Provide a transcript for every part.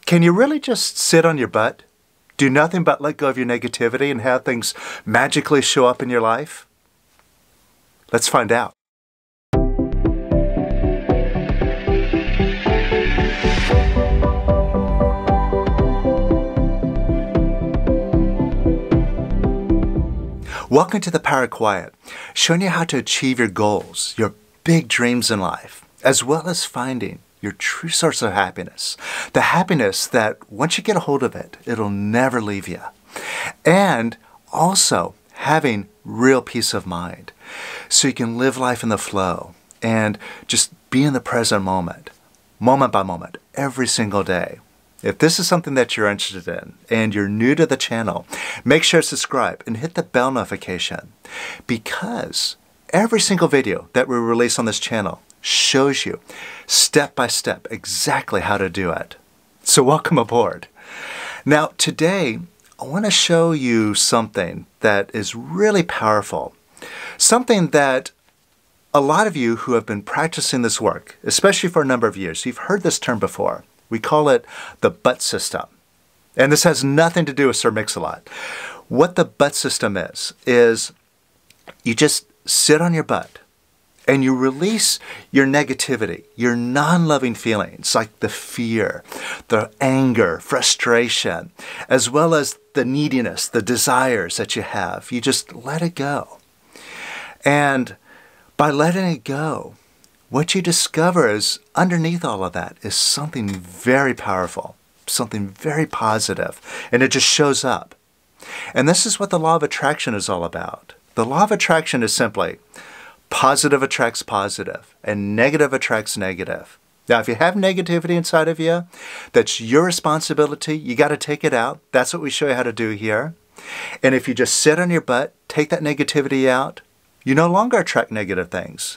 Can you really just sit on your butt, do nothing but let go of your negativity and have things magically show up in your life? Let's find out. Welcome to the Power of Quiet, showing you how to achieve your goals, your big dreams in life, as well as finding your true source of happiness. The happiness that once you get a hold of it, it'll never leave you. And also having real peace of mind so you can live life in the flow and just be in the present moment by moment, every single day. If this is something that you're interested in and you're new to the channel, make sure to subscribe and hit the bell notification, because every single video that we release on this channel shows you step by step exactly how to do it. So welcome aboard. Now today I want to show you something that is really powerful, something that a lot of you who have been practicing this work, especially for a number of years, you've heard this term before. We call it the butt system. And this has nothing to do with Sir Mix-a-Lot. What the butt system is you just sit on your butt and you release your negativity, your non-loving feelings like the fear, the anger, frustration, as well as the neediness, the desires that you have. You just let it go. And by letting it go, what you discover is underneath all of that is something very powerful, something very positive, and it just shows up. And this is what the law of attraction is all about. The law of attraction is simply positive attracts positive and negative attracts negative. Now, if you have negativity inside of you, that's your responsibility. You got to take it out. That's what we show you how to do here. And if you just sit on your butt, take that negativity out, you no longer attract negative things.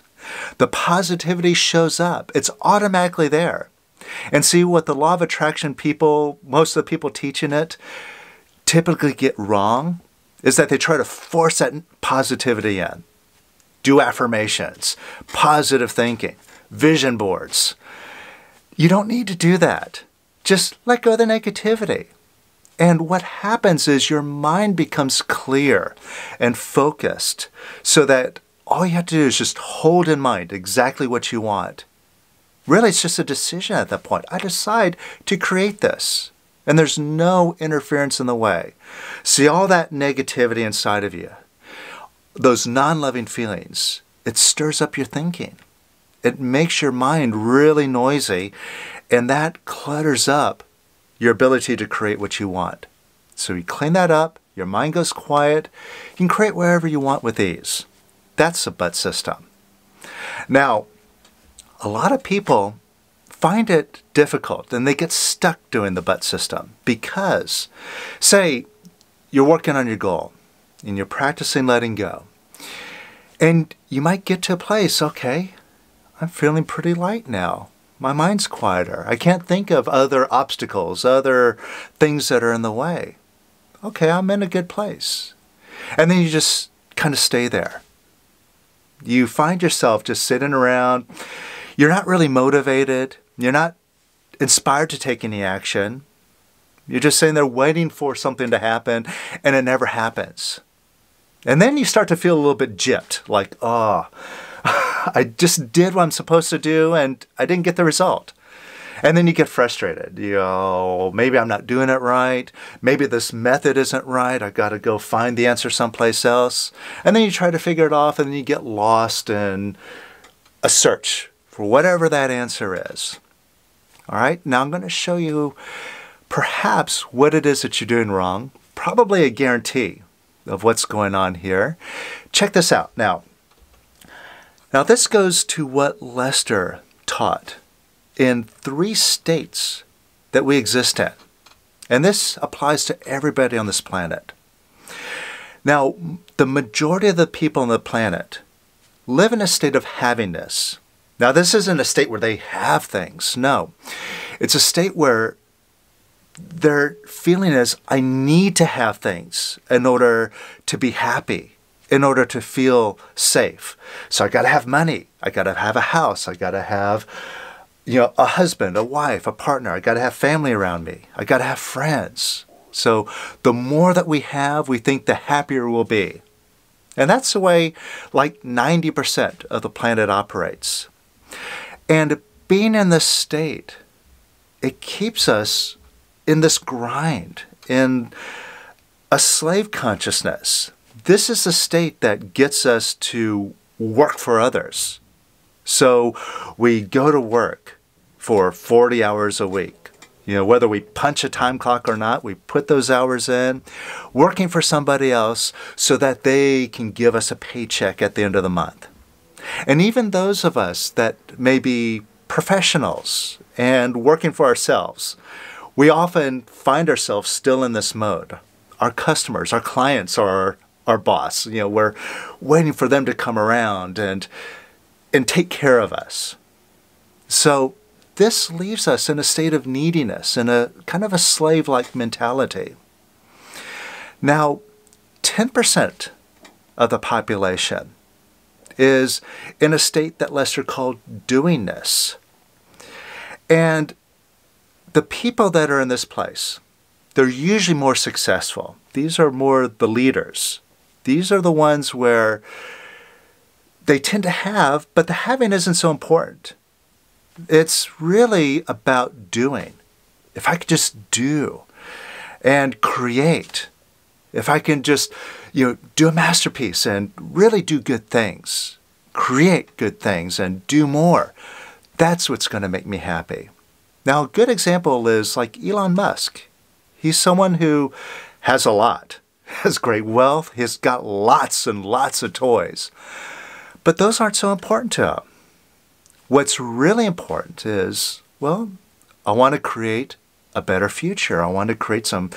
The positivity shows up. It's automatically there. And see what the law of attraction people, most of the people teaching it, typically get wrong is that they try to force that positivity in. Do affirmations, positive thinking, vision boards. You don't need to do that. Just let go of the negativity. And what happens is your mind becomes clear and focused so that all you have to do is just hold in mind exactly what you want. Really, it's just a decision at that point. I decide to create this, and there's no interference in the way. See all that negativity inside of you, those non-loving feelings, it stirs up your thinking. It makes your mind really noisy, and that clutters up your ability to create what you want. So you clean that up, your mind goes quiet, you can create wherever you want with ease. That's the butt system. Now, a lot of people find it difficult and they get stuck doing the butt system because, say, you're working on your goal and you're practicing letting go. And you might get to a place, okay, I'm feeling pretty light now. My mind's quieter. I can't think of other obstacles, other things that are in the way. Okay, I'm in a good place. And then you just kind of stay there. You find yourself just sitting around. You're not really motivated. You're not inspired to take any action. You're just sitting there waiting for something to happen, and it never happens. And then you start to feel a little bit gypped, like, oh, I just did what I'm supposed to do, and I didn't get the result. And then you get frustrated. You know, maybe I'm not doing it right. Maybe this method isn't right. I got to go find the answer someplace else. And then you try to figure it off, and then you get lost in a search for whatever that answer is. All right, now I'm going to show you perhaps what it is that you're doing wrong, probably a guarantee of what's going on here. Check this out. Now this goes to what Lester taught in 3 states that we exist in. And this applies to everybody on this planet. Now, the majority of the people on the planet live in a state of havingness. Now, this isn't a state where they have things. No. It's a state where their feeling is, I need to have things in order to be happy, in order to feel safe. So I got to have money. I got to have a house. I got to have a husband, a wife, a partner. I got to have family around me. I got to have friends. So the more that we have, we think the happier we'll be. And that's the way like 90% of the planet operates. And being in this state, it keeps us in this grind, in a slave consciousness. This is the state that gets us to work for others. So we go to work for 40 hours a week. Whether we punch a time clock or not, we put those hours in, working for somebody else so that they can give us a paycheck at the end of the month. And even those of us that may be professionals and working for ourselves, we often find ourselves still in this mode. Our customers, our clients are our boss. We're waiting for them to come around and take care of us. So this leaves us in a state of neediness, in a kind of a slave-like mentality. Now, 10% of the population is in a state that Lester called doingness. And the people that are in this place, they're usually more successful. These are more the leaders. These are the ones where they tend to have, but the having isn't so important. It's really about doing. If I could just do and create, if I can just, do a masterpiece and really do good things, create good things and do more, that's what's going to make me happy. Now, a good example is like Elon Musk. He's someone who has a lot, has great wealth, he's got lots and lots of toys. But those aren't so important to him. What's really important is, I want to create a better future. I want to create some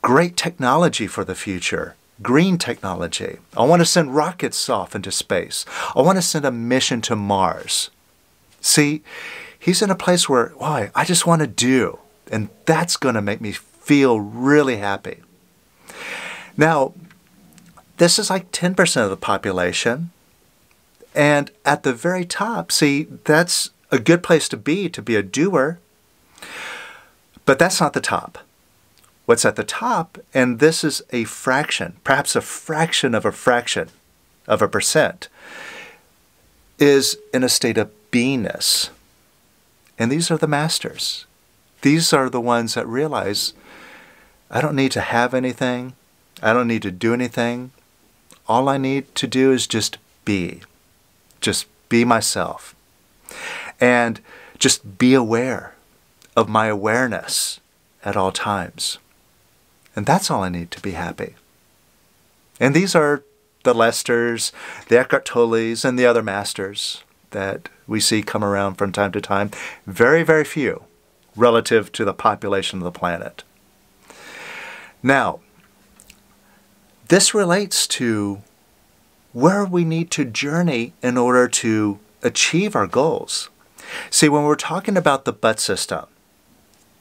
great technology for the future, green technology. I want to send rockets off into space. I want to send a mission to Mars. See, he's in a place where, I just want to do, and that's going to make me feel really happy. Now, this is like 10% of the population. And at the very top, see, that's a good place to be a doer. But that's not the top. What's at the top, and this is a fraction, perhaps a fraction of a percent, is in a state of beingness. And these are the masters. These are the ones that realize, I don't need to have anything. I don't need to do anything. All I need to do is just be. Just be myself. And just be aware of my awareness at all times. And that's all I need to be happy. And these are the Lesters, the Eckhart Tolles, and the other masters that we see come around from time to time. Very, very few relative to the population of the planet. Now, this relates to where we need to journey in order to achieve our goals. See, when we're talking about the butt system,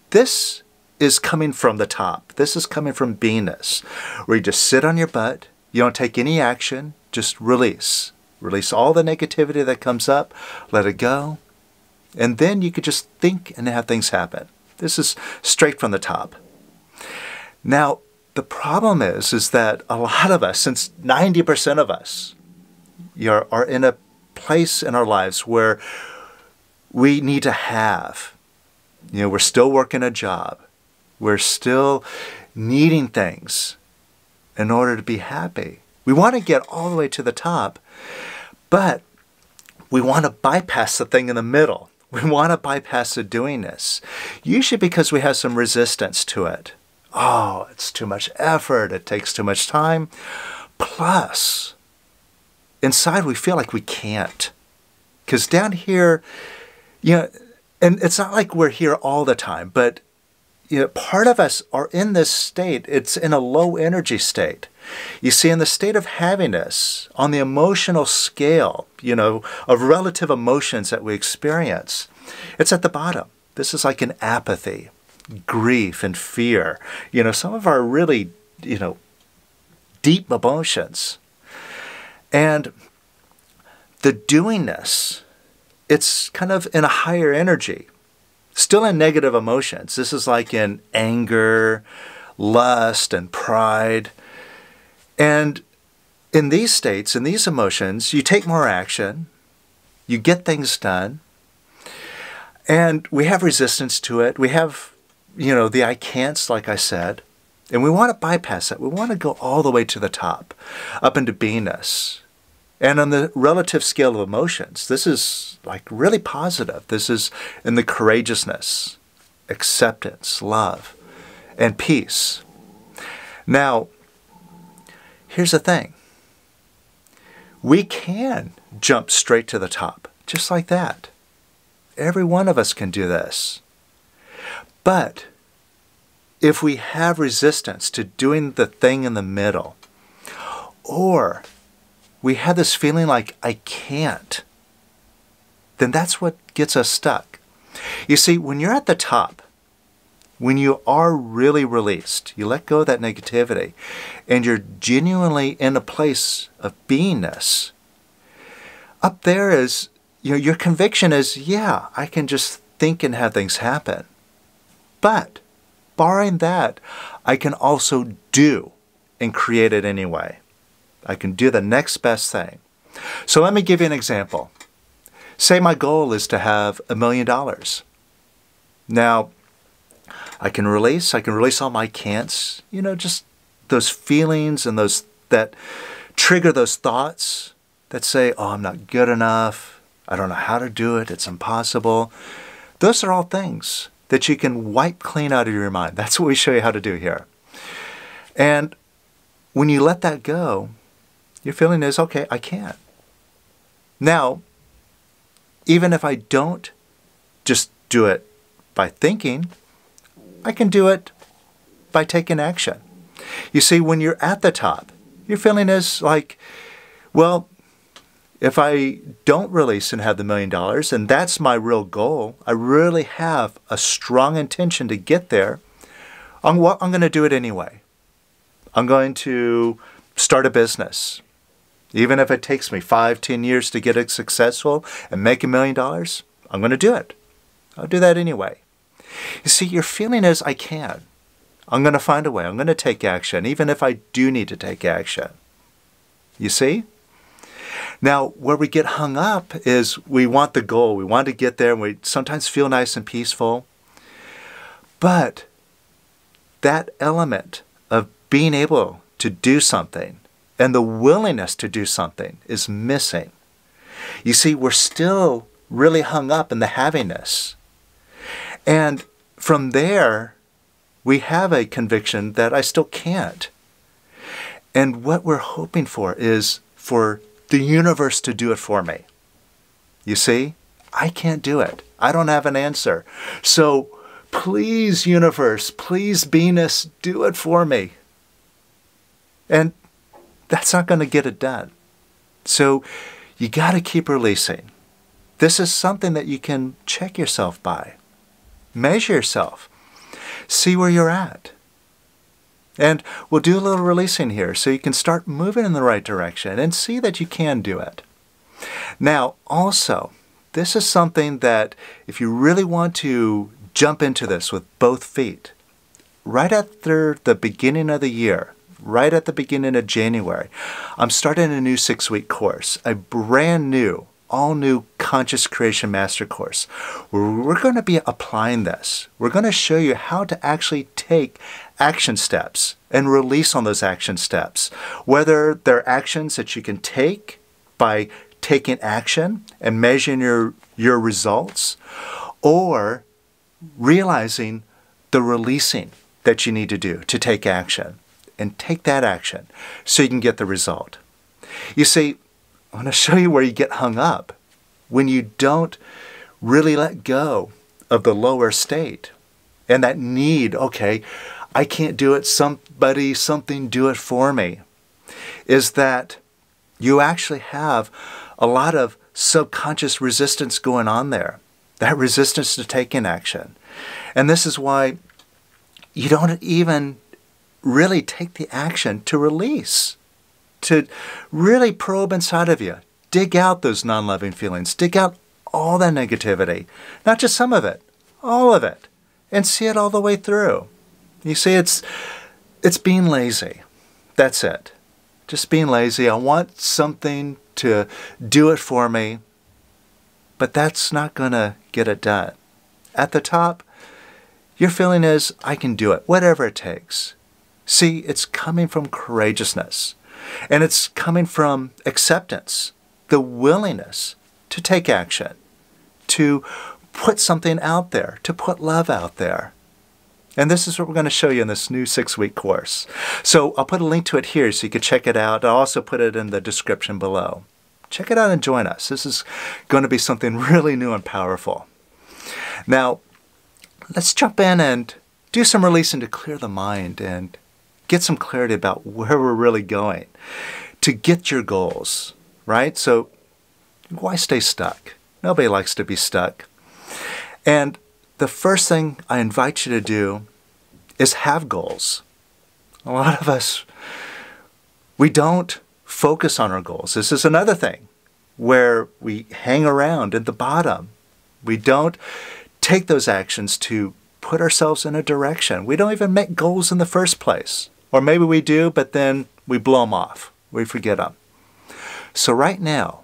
this is coming from the top. This is coming from beingness, where you just sit on your butt, you don't take any action, just release. Release all the negativity that comes up, let it go, and then you could just think and have things happen. This is straight from the top. Now, the problem is that a lot of us, since 90% of us are in a place in our lives where we need to have. We're still working a job. We're still needing things in order to be happy. We want to get all the way to the top, but we want to bypass the thing in the middle. We want to bypass the doingness, usually because we have some resistance to it. Oh, it's too much effort. It takes too much time. Plus, inside we feel like we can't. Because down here, and it's not like we're here all the time, but part of us are in this state. It's in a low energy state. You see, in the state of happiness, on the emotional scale, of relative emotions that we experience, it's at the bottom. This is like an apathy, grief and fear, some of our really, deep emotions. And the doingness it's kind of in a higher energy. Still in negative emotions. This is like in anger, lust, and pride. And in these states, in these emotions, you take more action, you get things done, and we have resistance to it. We have, the I can'ts, like I said, and we want to bypass it. We want to go all the way to the top, up into beingness. And on the relative scale of emotions, this is like really positive. This is in the courageousness, acceptance, love, and peace. Now, here's the thing. We can jump straight to the top, just like that. Every one of us can do this. But if we have resistance to doing the thing in the middle, or we have this feeling like I can't, then that's what gets us stuck. You see, when you're at the top, when you are really released, you let go of that negativity, and you're genuinely in a place of beingness, up there is, your conviction is, yeah, I can just think and have things happen. But barring that, I can also do and create it anyway. I can do the next best thing. So let me give you an example. Say my goal is to have $1 million. Now, I can release all my can'ts, just those feelings and those that trigger those thoughts that say, oh, I'm not good enough. I don't know how to do it. It's impossible. Those are all things that you can wipe clean out of your mind. That's what we show you how to do here. And when you let that go, your feeling is, okay, I can. Now, even if I don't just do it by thinking, I can do it by taking action. You see, when you're at the top, your feeling is like, well, if I don't release and have the $1 million, and that's my real goal, I really have a strong intention to get there, I'm going to do it anyway. I'm going to start a business. Even if it takes me 5, 10 years to get it successful and make $1 million, I'm going to do it. I'll do that anyway. You see, your feeling is, I can. I'm going to find a way. I'm going to take action, even if I do need to take action. You see? Now, where we get hung up is we want the goal. We want to get there, and we sometimes feel nice and peaceful. But that element of being able to do something and the willingness to do something is missing. You see, we're still really hung up in the havingness. And from there, we have a conviction that I still can't. And what we're hoping for is for the universe to do it for me. You see, I can't do it. I don't have an answer. So please, universe, please, beingness, do it for me. And that's not going to get it done. So you got to keep releasing. This is something that you can check yourself by. Measure yourself. See where you're at. And we'll do a little releasing here so you can start moving in the right direction and see that you can do it. Now, also, this is something that if you really want to jump into this with both feet, right after the beginning of the year, right at the beginning of January, I'm starting a new 6-week course, a brand new, all new Conscious Creation Master Course, where we're going to be applying this. We're going to show you how to actually take action steps and release on those action steps, whether they're actions that you can take by taking action and measuring your results, or realizing the releasing that you need to do to take action, and take that action so you can get the result. You see, I want to show you where you get hung up when you don't really let go of the lower state and that need, okay, I can't do it, somebody, something do it for me, is that you actually have a lot of subconscious resistance going on there, that resistance to taking action. And this is why you don't even really take the action to release, to really probe inside of you. Dig out those non-loving feelings. Dig out all that negativity, not just some of it, all of it, and see it all the way through. You see, it's being lazy. That's it. Just being lazy. I want something to do it for me, but that's not going to get it done. At the top, your feeling is, I can do it, whatever it takes. See, it's coming from courageousness, and it's coming from acceptance, the willingness to take action, to put something out there, to put love out there. And this is what we're going to show you in this new 6-week course. So I'll put a link to it here so you can check it out. I'll also put it in the description below. Check it out and join us. This is going to be something really new and powerful. Now, let's jump in and do some releasing to clear the mind and get some clarity about where we're really going to get your goals, right? So why stay stuck? Nobody likes to be stuck. And the first thing I invite you to do is have goals. A lot of us, we don't focus on our goals. This is another thing where we hang around at the bottom. We don't take those actions to put ourselves in a direction. We don't even make goals in the first place. Or maybe we do, but then we blow them off. We forget them. So right now,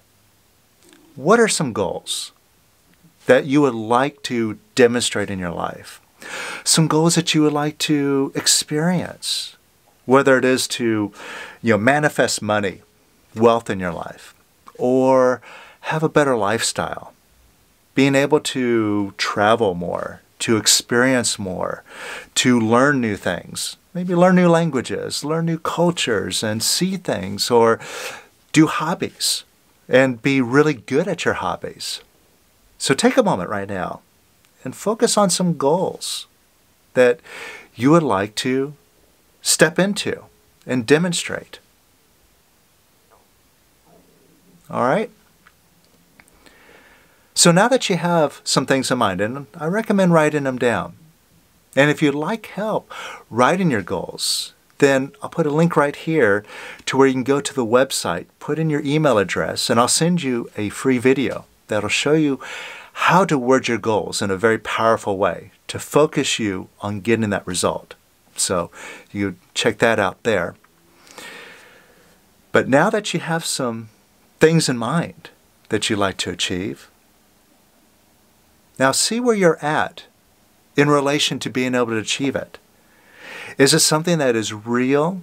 what are some goals that you would like to demonstrate in your life? Some goals that you would like to experience, whether it is to, manifest money, wealth in your life, or have a better lifestyle, being able to travel more, to experience more, to learn new things, maybe learn new languages, learn new cultures and see things, or do hobbies and be really good at your hobbies. So take a moment right now and focus on some goals that you would like to step into and demonstrate. All right? So now that you have some things in mind, and I recommend writing them down. And if you'd like help writing your goals, then I'll put a link right here to where you can go to the website, put in your email address, and I'll send you a free video that'll show you how to word your goals in a very powerful way to focus you on getting that result. So you check that out there. But now that you have some things in mind that you'd like to achieve, now see where you're at in relation to being able to achieve it. Is it something that is real,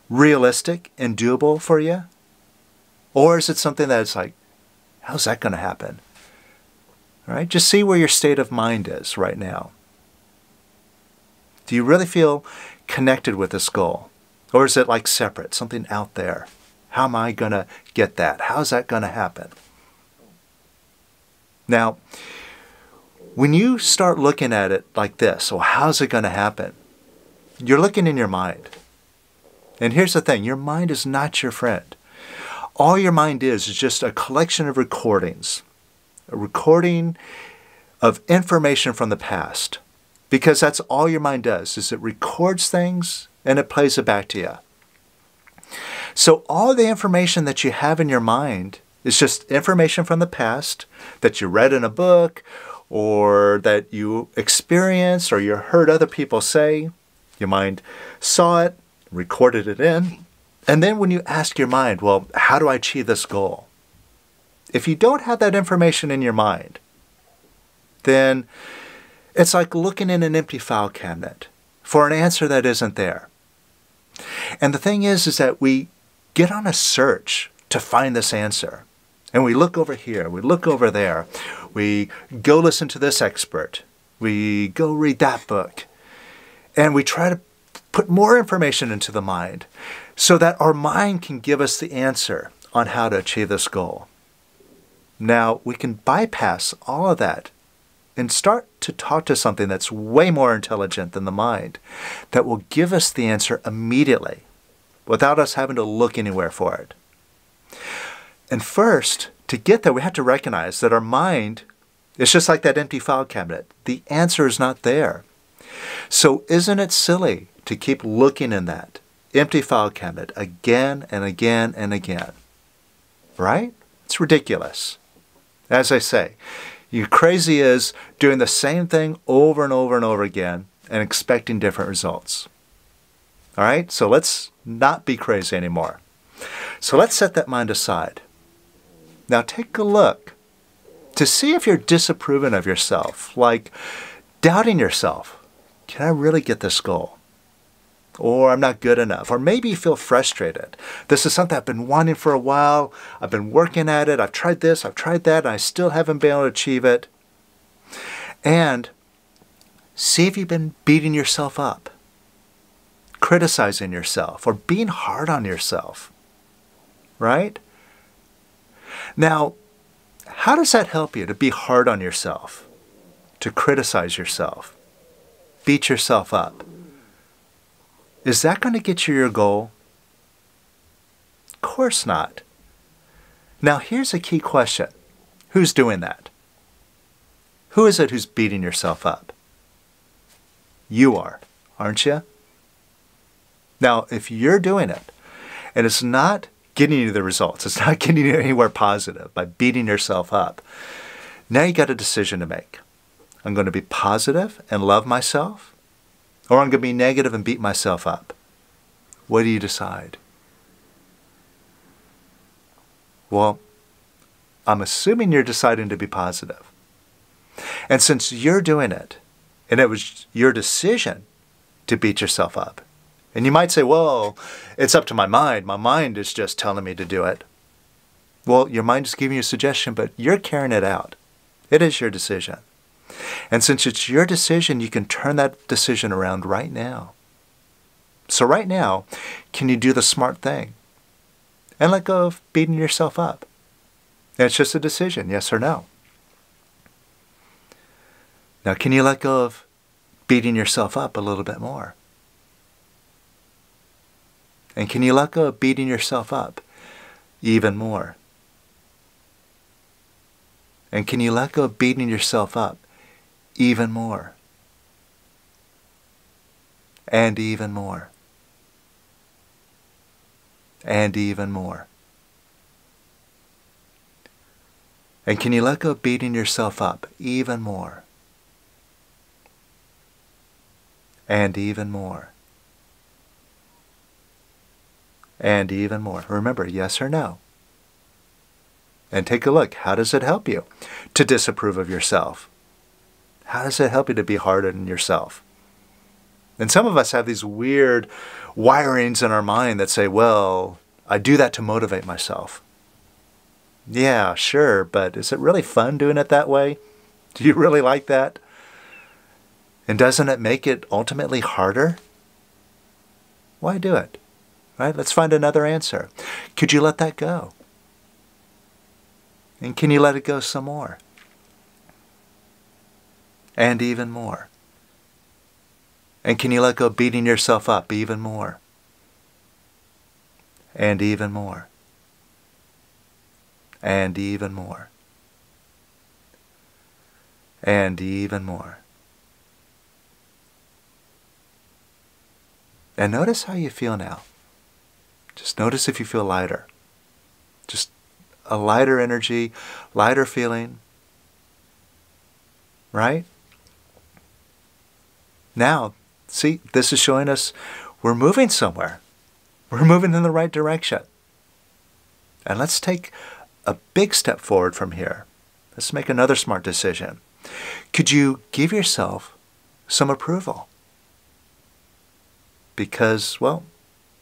realistic, and doable for you? Or is it something that's like, how's that going to happen? All right, just see where your state of mind is right now. Do you really feel connected with this goal? Or is it like separate, something out there? How am I going to get that? How's that going to happen? Now, when you start looking at it like this, well, how's it going to happen? You're looking in your mind. And here's the thing, your mind is not your friend. All your mind is just a collection of recordings. A recording of information from the past. Because that's all your mind does, is it records things and it plays it back to you. So all the information that you have in your mind is just information from the past that you read in a book or that you experienced or you heard other people say. Your mind saw it, recorded it in, and then when you ask your mind, well, how do I achieve this goal? If you don't have that information in your mind, then it's like looking in an empty file cabinet for an answer that isn't there. And the thing is that we get on a search to find this answer. And we look over here, we look over there, we go listen to this expert, we go read that book, and we try to put more information into the mind so that our mind can give us the answer on how to achieve this goal. Now, we can bypass all of that and start to talk to something that's way more intelligent than the mind that will give us the answer immediately without us having to look anywhere for it. And first, to get there, we have to recognize that our mind is just like that empty file cabinet. The answer is not there. So isn't it silly to keep looking in that empty file cabinet again and again and again? Right? It's ridiculous. As I say, you crazy is doing the same thing over and over and over again and expecting different results. All right? So let's not be crazy anymore. So let's set that mind aside. Now take a look to see if you're disapproving of yourself, like doubting yourself. Can I really get this goal? Or I'm not good enough. Or maybe you feel frustrated. This is something I've been wanting for a while. I've been working at it. I've tried this, I've tried that, and I still haven't been able to achieve it. And see if you've been beating yourself up, criticizing yourself, or being hard on yourself. Right? Now, how does that help you to be hard on yourself, to criticize yourself, beat yourself up? Is that going to get you your goal? Of course not. Now here's a key question. Who's doing that? Who is it who's beating yourself up? You are, aren't you? Now, if you're doing it, and it's not getting you the results, it's not getting you anywhere positive by beating yourself up, now you got a decision to make. I'm going to be positive and love myself, or I'm going to be negative and beat myself up. What do you decide? Well, I'm assuming you're deciding to be positive. And since you're doing it, and it was your decision to beat yourself up, and you might say, well, it's up to my mind. My mind is just telling me to do it. Well, your mind is giving you a suggestion, but you're carrying it out. It is your decision. And since it's your decision, you can turn that decision around right now. So right now, can you do the smart thing and let go of beating yourself up? And it's just a decision, yes or no. Now, can you let go of beating yourself up a little bit more? And can you let go of beating yourself up even more? And can you let go of beating yourself up even more? And even more. And even more. And can you let go of beating yourself up even more? And even more. And even more. Remember, yes or no. And take a look. How does it help you to disapprove of yourself? How does it help you to be hard on yourself? And some of us have these weird wirings in our mind that say, well, I do that to motivate myself. Yeah, sure, but is it really fun doing it that way? Do you really like that? And doesn't it make it ultimately harder? Why do it? Right? Let's find another answer. Could you let that go? And can you let it go some more? And even more. And can you let go of beating yourself up even more? And even more. And even more. And even more. And notice how you feel now. Just notice if you feel lighter. Just a lighter energy, lighter feeling. Right? Now, see, this is showing us we're moving somewhere. We're moving in the right direction. And let's take a big step forward from here. Let's make another smart decision. Could you give yourself some approval? Because, well,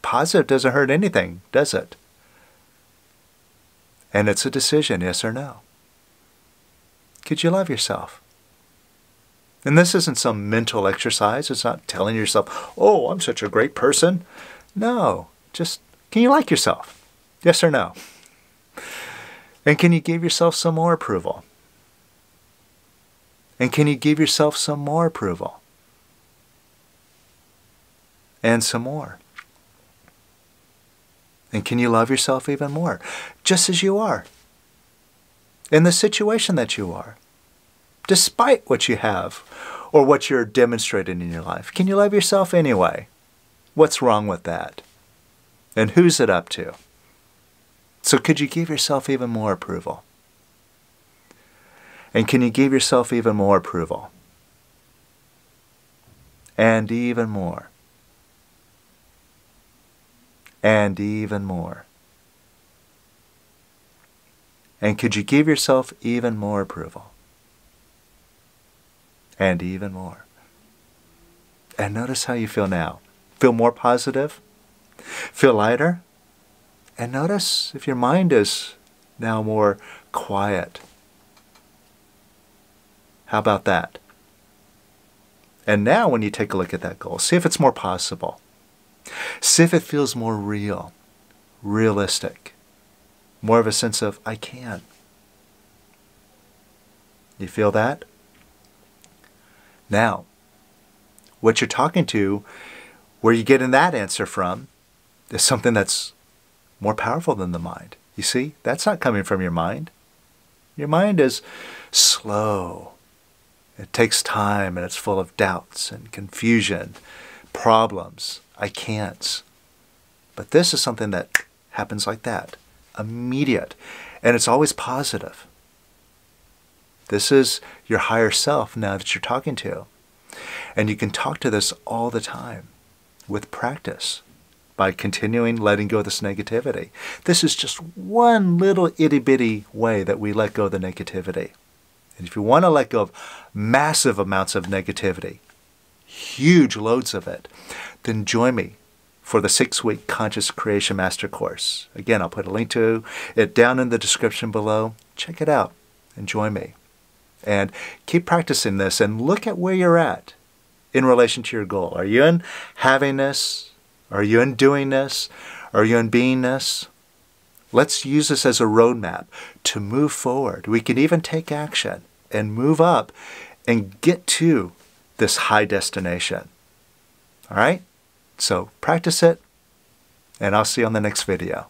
positive doesn't hurt anything, does it? And it's a decision, yes or no. Could you love yourself? And this isn't some mental exercise. It's not telling yourself, oh, I'm such a great person. No, just, can you like yourself? Yes or no? And can you give yourself some more approval? And can you give yourself some more approval? And some more. And can you love yourself even more? Just as you are. In the situation that you are. Despite what you have or what you're demonstrating in your life. Can you love yourself anyway? What's wrong with that? And who's it up to? So could you give yourself even more approval? And can you give yourself even more approval? And even more. And even more. And could you give yourself even more approval? And even more. And notice how you feel now. Feel more positive? Feel lighter? And notice if your mind is now more quiet. How about that? And now when you take a look at that goal, see if it's more possible. See if it feels more real, realistic. More of a sense of, I can. You feel that? Now, what you're talking to, where you're getting that answer from, is something that's more powerful than the mind. You see, that's not coming from your mind. Your mind is slow. It takes time and it's full of doubts and confusion, problems, I can'ts. But this is something that happens like that, immediate, and it's always positive. This is your higher self now that you're talking to. And you can talk to this all the time with practice by continuing letting go of this negativity. This is just one little itty-bitty way that we let go of the negativity. And if you want to let go of massive amounts of negativity, huge loads of it, then join me for the 6-week Conscious Creation Master Course. Again, I'll put a link to it down in the description below. Check it out and join me. And keep practicing this and look at where you're at in relation to your goal. Are you in havingness? Are you in doingness? Are you in beingness? Let's use this as a roadmap to move forward. We can even take action and move up and get to this high destination. All right? So practice it, and I'll see you on the next video.